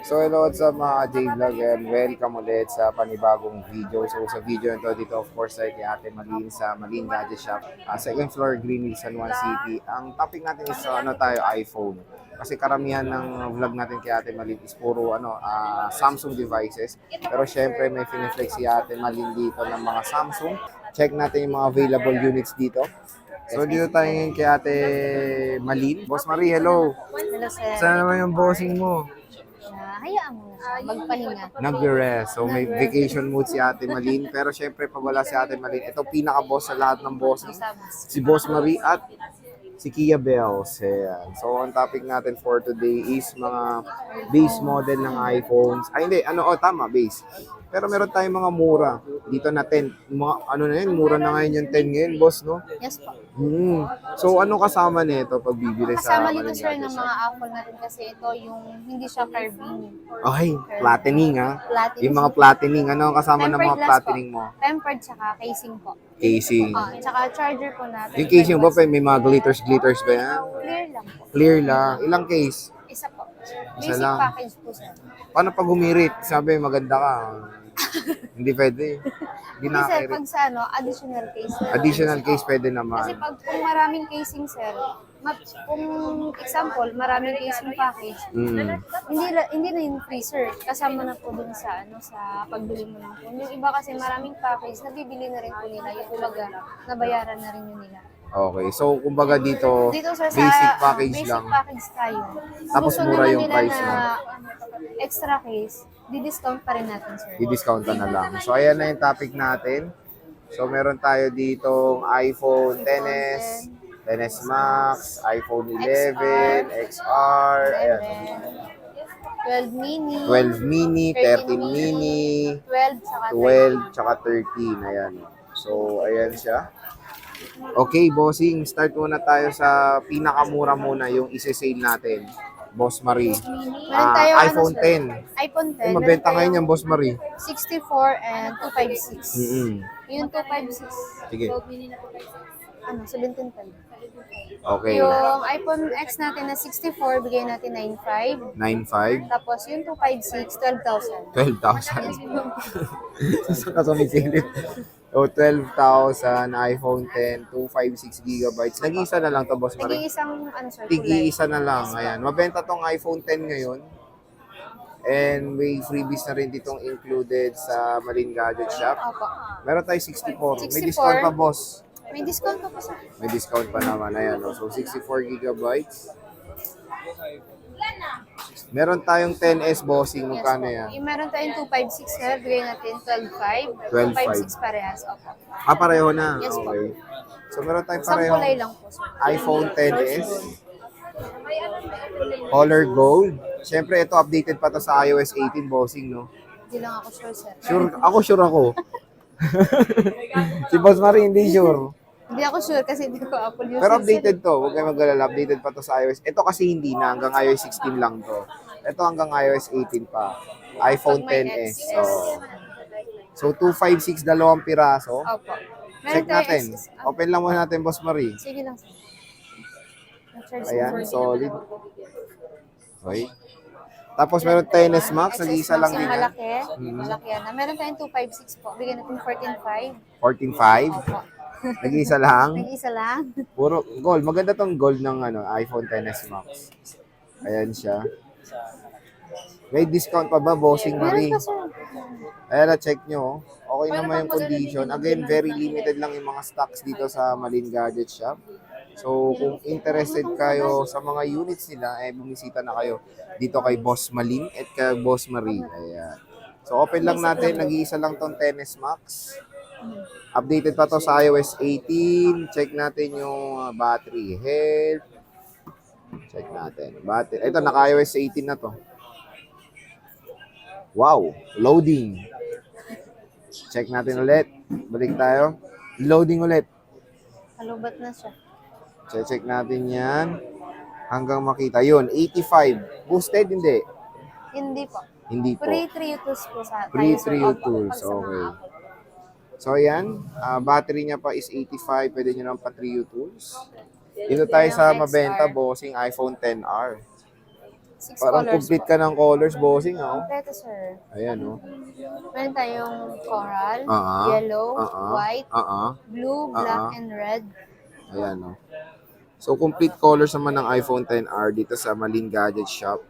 So hello, what's up mga J-Vlog and welcome ulit sa panibagong video. So sa video na to, dito of course ay kay Ate Malin sa Malin Gadget Shop, second floor, Green Hills, San Juan City. Ang topic natin is iPhone. Kasi karamihan ng vlog natin kay Ate Malin is puro Samsung devices. Pero syempre may finiflex si Ate Malin dito ng mga Samsung. Check natin yung mga available units dito. So dito tayo ngayon kay Ate Malin. Boss Marie, hello. Hello, sir. Saan naman yung bossing mo? Hayaan mo na siya. Magpahinga. Nag-rest. So may vacation mood si Ate Malin. Pero syempre pag wala si Ate Malin, ito pinaka-boss sa lahat ng bossing. Si Boss Marie at si Kia Bells. Ayan. So ang topic natin for today is mga base model ng iPhones. Ay hindi, tama, base. Pero meron tayong mga mura. Dito na 10. Mga, mura na ngayon yung 10 ngayon, boss, no? Yes po. So ano kasama nito pag bibili sa Kasama dito, Malin sir, Gadget ng Shop? mga Apple natin kasi ito yung hindi siya carving. Okay, flattening ha. Platinum. Yung mga flattening, ano ang kasama ng Tempered mga glass flattening mo? Tempered tsaka casing po. Casing. Tsaka charger po natin. Yung casing ba may mga glitters ba yan? Clear lang po. Clear lang. Ilang case? Isa po. Isa Basic lang. package po, sir. Paano pag humirit? Sabi, maganda ka. Hindi pwede. Hindi Hindi, sir, nakakairit. pag sa additional case. Additional case pwede Kasi naman. kung maraming casing, sir, kung example, maraming casing package, hindi na yung freezer. Kasama na po dun sa sa pagbili mo ng phone. Yung iba kasi maraming package, nabibili na rin po nila. Yung kumbaga, nabayaran na rin yun nila. Okay. So, kumbaga dito, Dito, sir, sa basic package basic lang. package tayo. Tapos Gusto mura naman yung nila price na mo. extra case, di-discount pa rin natin, sir. I-discount na lang. So, ayan na yung topic natin. So, meron tayo ditong iPhone XS, XS Max, iPhone 11, XR, ayan. 12 mini, 12 mini, 13 mini, 12, saka 12, tsaka 13. Ayan. So, ayan siya. Okay, bossing. Start muna tayo sa pinakamura muna, yung isi-sale natin. Boss Marie. Meron tayo, iPhone sir? 10. iPhone 10. Ay, mabenta ngayon yan, Boss Marie. 64 and 256. Yung 256. Sige. 1710. Okay. Yung iPhone X natin na 64, bigay natin 9.5. 9.5. Tapos yung 256, 12,000. 12,000. Saan ka sumisilip? O, 12,000, iPhone 10, 256 gigabytes. Nag-iisa na lang to, Boss Marie. Nag-iisang, sir, Tig-iisa na lang. Ayan. Mabenta tong iPhone 10 ngayon. And may freebies na rin ditong included sa Malin Gadget Shop. Opo. Meron tayo 64. May 64. discount pa, boss. May discount pa po, sir. May discount pa naman. Ayan. So, 64 gigabytes. Meron tayong 10S bossing. Magkano yan? Yung meron tayong 256, sir. Bigay natin 12.5. 12.5. 256 parehas. Opo. Pareho na. Yes, po. Okay. So, meron tayong Isang pareho. kulay lang po, sir. iPhone 10s. Color gold. Siyempre, ito updated pa to sa iOS 18 bossing, no? Hindi lang ako sure, sir. Sure ako. Si Boss Marie hindi sure. Hindi ako sure kasi hindi ko Apple user. Pero updated to. Huwag kayo mag-alala. Updated pa to sa iOS. Ito kasi hindi na. Hanggang iOS 16 lang to. Ito hanggang iOS 18 pa. iPhone 10s. So 256, dalawang piraso. Opo. Check natin. Open lang muna natin, Boss Marie. Sige lang, sir. Ayan, solid. Okay. Tapos meron tayo na Max, nag-iisa lang din yan. Malaki. Malaki yan. Meron tayong 256 po. Bigyan natin 14.5. 14.5. Opo. Nag-iisa lang. Nag-isa lang. Puro gold. Maganda tong gold ng iPhone XS Max. Ayan siya. May discount pa ba, Bossing Marie? Meron pa, sir. Ayan na, check nyo. Okay naman yung condition. Again, very limited lang yung mga stocks dito sa Malin Gadget Shop. So, kung interested kayo sa mga units nila, bumisita na kayo dito kay Boss Malin at kay Boss Marie. Ayan. So, open lang natin. Nag-iisa lang tong XS Max. Updated pa to sa iOS 18. Check natin yung battery health. Check natin. Battery. Ito, naka-iOS 18 na to. Wow, loading. Check natin ulit. Balik tayo. Loading ulit. Kalubat na siya. Check natin yan. Hanggang makita. Yun, 85. Boosted, hindi. Hindi po. Hindi po. Free 3 tools po sa Free tayo, sir. 3 Opo, tools. pag sa mga Okay. Apple. So, ayan. Battery niya pa is 85. Pwede nyo naman pa 3 tools. Dito tayo sa mabenta, bossing iPhone XR. 6 Parang colors complete po. ka ng colors, bossing, oh. Kompleto, sir. Ayan, oh. Meron tayong coral, Ah, yellow, ah, white, ah, blue, black, ah. and red. Ayan, oh. So, complete colors naman ng iPhone XR dito sa Malin Gadget Shop.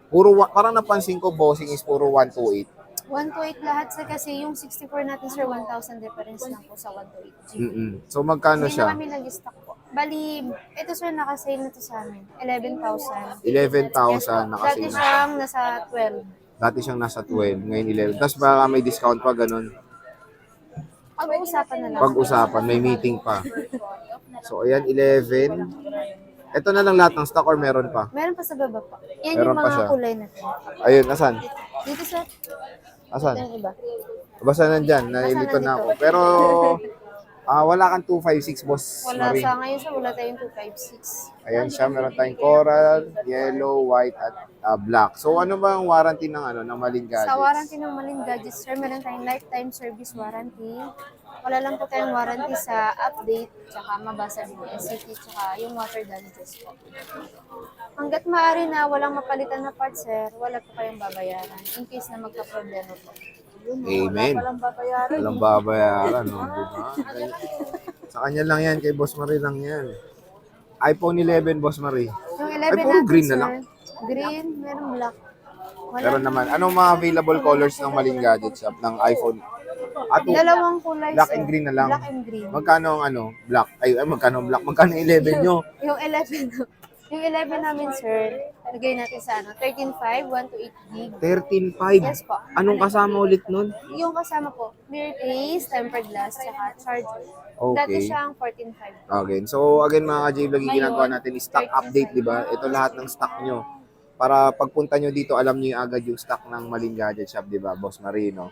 Parang napansin ko, bossing is puro 128. 128 lahat sir kasi yung 64 natin sir, 1,000 difference lang po sa 128 GB. So, magkano Hindi na siya? kami nag-stock po. Bali, ito sir, naka-sale na to sa amin. 11,000. 11,000 Dati nakasale na siya. siyang nasa 12. Dati siyang nasa 12, ngayon 11. Tapos baka may discount pa, ganun. Pag-uusapan na lang. Pag-usapan, may meeting pa. So, ayan, 11. Ito na lang lahat ng stock or meron pa? Meron pa sa baba po. Yan Meron yung pa mga siya. kulay natin. Ayun, asan? Dito sir, Asan? ito yung iba. Basta nandyan, nalilito na ako. Pero, wala kang 256, boss Wala Marie. sa ngayon sir, wala tayong 256. Ayan siya, meron tayong coral, yellow, white, at black. So, ano ba ang warranty ng ng Malin Gadgets? Sa warranty ng Malin Gadgets, sir, meron tayong lifetime service warranty. Wala lang po tayong warranty sa update, tsaka mabasa din yung SCT, tsaka yung water damages po. Hanggat maaari na walang mapalitan na parts, sir, wala po kayong babayaran in case na magka-problema po. Amen. Walang babayaran. Walang babayaran, no? Diba? Sa kanya lang yan, kay Boss Marie lang yan. iPhone 11, Boss Marie. Yung 11 Ay, puro natin, green na sir, lang. green, meron black. Wala Meron naman. Anong mga available colors ng Malin Gadget Shop ng iPhone? Dalawang kulay, Black sir. and green na lang. Black and green. Magkano ang black? Magkano ang black? Magkano 11 nyo? Yung 11, yung 11 namin, sir, lagay natin sa 13.5, 1 to 8 gig. 13.5. Yes po. Anong kasama ulit nun? Yung kasama po, clear case, tempered glass, tsaka charger. Okay. Dati siyang 14.5. Okay. So, again mga ka-J-Vlog, yung ginagawa natin is stock update, di ba? Ito lahat ng stock nyo. Para pagpunta nyo dito, alam nyo yung agad yung stock ng Malin Gadget Shop, di ba, Boss Marino?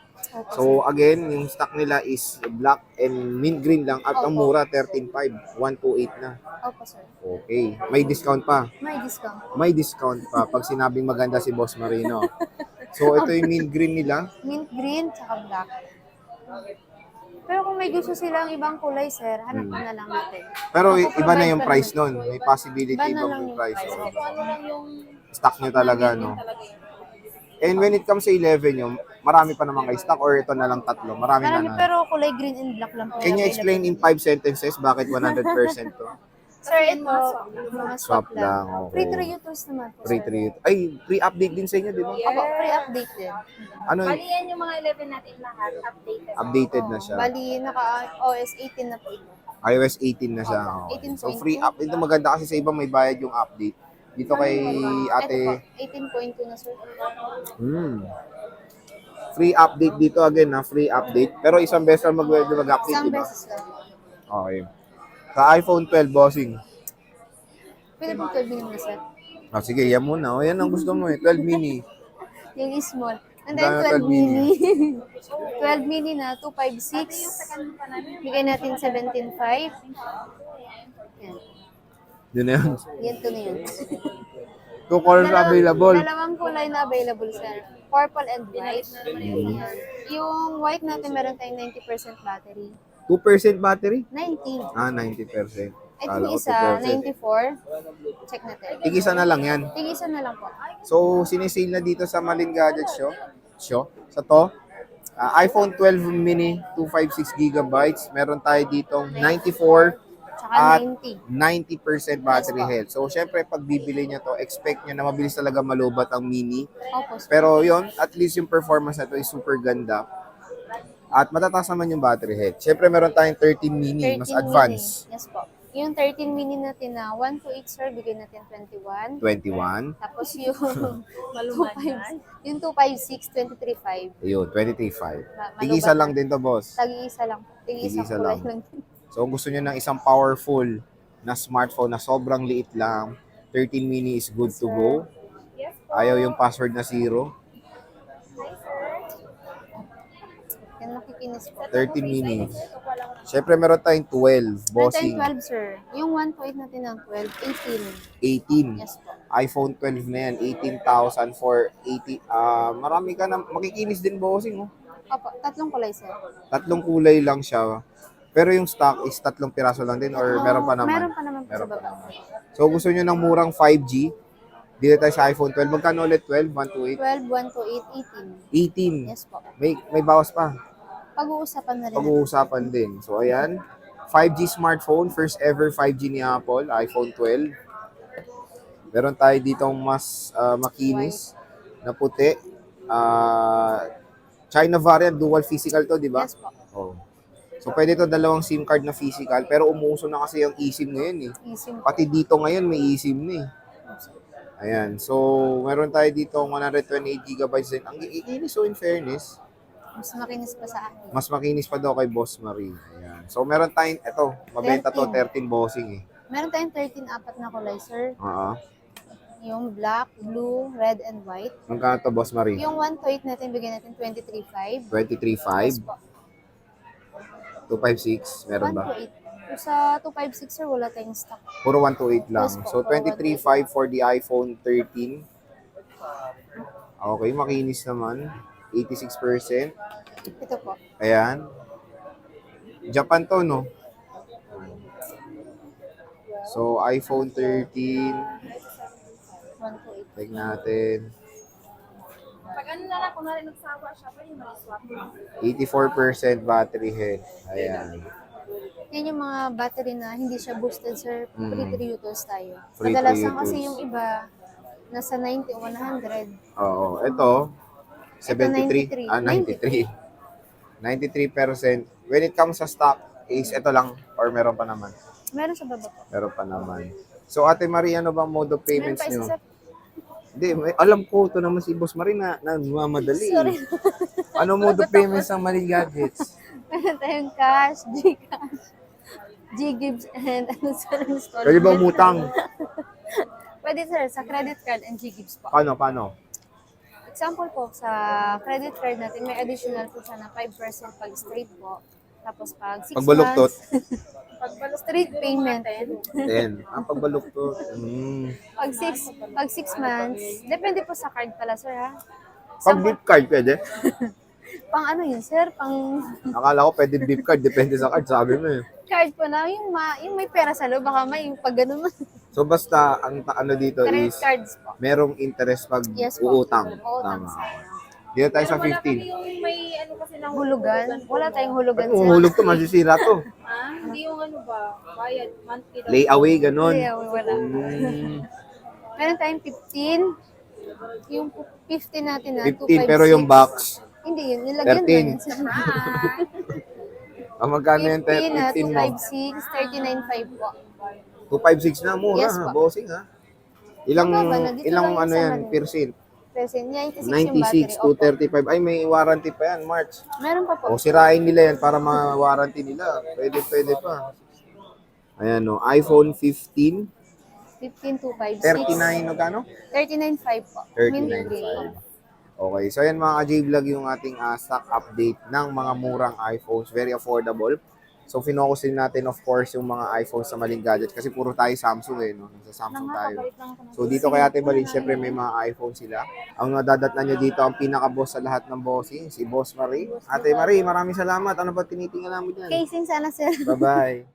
So, again, yung stock nila is black and mint green lang at ang mura, 13.5, 128 na. Opo, sir. Okay. May discount pa. May discount. May discount pa pag sinabing maganda si Boss Marino. So, ito yung mint green nila. Mint green, tsaka black. Pero kung may gusto silang ibang kulay, sir, hanap na lang natin. Pero iba na Provide yung ka price naman. nun. May possibility Iba na ibang lang yung yung price. price. Oh. Ano lang yung Stock nyo talaga, no? And when it comes sa 11 nyo, marami pa naman kayo stock or ito na lang tatlo? Marami marami, na. pero kulay green and black lang po. Can you explain in 5 sentences bakit 100% to? Sir, ito, mga swap Swap lang, lang. okay. Free to reutils naman po, Free sir. treat. Ay, pre-update din sa inyo, di ba? Opo, free update din. Ano, Bali yan yung mga 11 natin lahat, updated. updated na siya. Bali, naka-OS 18 na po ito. iOS 18 na siya. Opo, Okay. 18.2. So, free up. Ito maganda kasi sa iba may bayad yung update. Dito kay ate, Ito po, 18.2 na, sir. Free update dito again na free update. Pero isang beses lang mag-update, Isang di ba? beses lang. Okay. Sa iPhone 12, bossing. Pwede po 12 mini na, sir. Sige, yan muna. O, yan ang gusto mo eh. 12 mini. Yung small. And Magkano then 12 12 mini? mini. 12 mini na, 256. Bigay natin 17.5. Yan. Yun na yun. Yan to na yun. 2 colors available. Dalawang kulay na available, sir. Purple and white. Yan. Yung white natin, meron tayong 90% battery. 2% battery? 90. 90%. Ito Kala yung ko isa, 2%. 94. Check natin. Tig-isa na lang yan. Tigisa na lang po. So, sinisale na dito sa Malin Gadget Show. Sa to, iPhone 12 mini, 256 gigabytes. Meron tayo ditong 94 Tsaka at 90. 90% battery health. So, syempre, pag bibili nyo to, expect nyo na mabilis talaga malubat ang mini. Opo, sir. Pero yon, at least yung performance na to is super ganda. At matataas naman yung battery health. Syempre, meron tayong 13 mini, mas 13 advanced. Mini. Yes po. Yung 13 mini natin na 1 to 8, sir, bigay natin 21. 21. Tapos yung 25, yung 256, 23.5. Ayun, 23.5. Malubat Tig-isa na. lang din to, boss. Tag-iisa lang. Tig-isang Tig-isa kulay lang. lang. So, kung gusto nyo ng isang powerful na smartphone na sobrang liit lang, 13 mini is good to go. Ayaw yung password na 0. Yan nakikinis po. 13 mini. Syempre, meron tayong 12, bossing. Meron tayong 12, sir. Yung 1 to 8 natin ng 12, 18. 18. Yes po. iPhone 12 na yan, 18,000 for 80. Marami ka na, makikinis din, bossing. Oh. Opo, tatlong kulay, sir. Tatlong kulay lang siya. Pero yung stock is 3 piraso lang din or meron pa naman? Meron pa naman po sa Meron pa baba. naman. So, gusto nyo ng murang 5G, Dito tayo sa iPhone 12. Magkano ulit? 12? 128? 12, 128, 18. 18. Yes po. May bawas pa. Pag-uusapan na rin. Pag-uusapan din. So, ayan. 5G smartphone. First ever 5G ni Apple. iPhone 12. Meron tayo ditong mas makinis na puti. China variant. Dual physical to, di ba? Yes po. Oh. So, pwede to dalawang SIM card na physical. Pero umuso na kasi yung eSIM ngayon eh. Easy. Pati dito ngayon may eSIM na eh. Ayan. So, meron tayo dito 128 gigabytes din. Ang iinis, so in fairness, Mas makinis pa sa akin. mas makinis pa daw kay Boss Marie. Ayan. So, meron tayong, ito, mabenta to, 13 bossing eh. Meron tayong 13 apat na kulay, sir. Oo. Yung black, blue, red, and white. Magkano to, Boss Marie? Yung 128 natin, bigyan natin 23.5. 23.5, Yes po. 256, meron ba? 128. Yung sa 256, sir, wala tayong stock. Puro 128 lang. Yes po, So, puro 23.5 for the iPhone 13. Okay, makinis naman. 86%. Ito po. Ayan. Japan to, no? So, iPhone 13. 128. Check natin. Pag ano na lang, kung nagsawa siya, pwede mag-swap. 84% battery health. Ayan. Yan yung mga battery na hindi siya boosted, sir. Mm. Free to use tayo. Free to Kadalasan use. kasi yung iba, nasa 90 o 100. Oo. Ito, 73. 93. Ah, 93. 93%. When it comes sa stock, is ito lang or meron pa naman? Meron sa baba po. Meron pa naman. So, Ate Marie, ano bang mode of Meron payments pa isa nyo? sa... Hindi, alam ko, ito naman si Boss Marie na nagmamadali. Sorry. Ano mode of payments ng Maling Gadgets? Meron tayong cash, Gcash, Ggives, and ano sir, installment. Pwede ba umutang? Pwede sir, sa credit card and Ggives po. Paano? Example po, sa credit card natin, may additional po siya na 5% pag straight po. Tapos pag 6 Pagbaluktot? months, straight payment. 10. Ang pagbaluktot. Pag 6 months, depende po sa card pala sir ha. Pag beep card, pwede? Pang ano yun sir, pang Akala ko pwede beep card, depende sa card, sabi mo eh. card po na, yung may pera sa loob, baka may pag ganun. So basta, ang ano dito Credit is, cards po. merong interest pag Yes po. uutang. Uutang Tama. sa Dito tayo sa Wala kami 15. yung may ano kasi na hulugan. Wala tayong hulugan Kung hulog to, masisira to. Ha? Hindi yung ano ba? Bayad, monthly daw. Layaway, ganun. Kaya wala. Meron tayong 15. Yung 15 natin na 15, pero yung box, Hindi yun. Nilagyan 13. na yun. magkano yung 15 na 15 mo? 256, 39.5 po. 256 na, mura, Yes, ha, po. bossing ha. Ilang, Mababa na. Dito ilang lang ano sa yan, Manila. percent? Kasi 96 yung battery. 96 Opo. to 35. Ay, may warranty pa yan, March. Meron pa po. O, sirain nila yan para ma-warranty nila. Pwede pa. Ayan, no. iPhone 15, 15,256. 39, magkano? 39.5 po. Mint green. 39.5. Okay, so ayan mga ka-J-Vlog yung ating stock update ng mga murang iPhones. Very affordable. So, finokus din natin, of course, yung mga iPhones sa Maling Gadget kasi puro tayo Samsung eh, no? Nasa Samsung tayo. So, dito kay Ate Maling, syempre may mga iPhone sila. Ang nadadatnan nyo dito, ang pinaka-boss sa lahat ng bossing, si Boss Marie. Ate Marie, maraming salamat. Ano ba tinitingnan mo dyan? Casing sana sir. Bye-bye.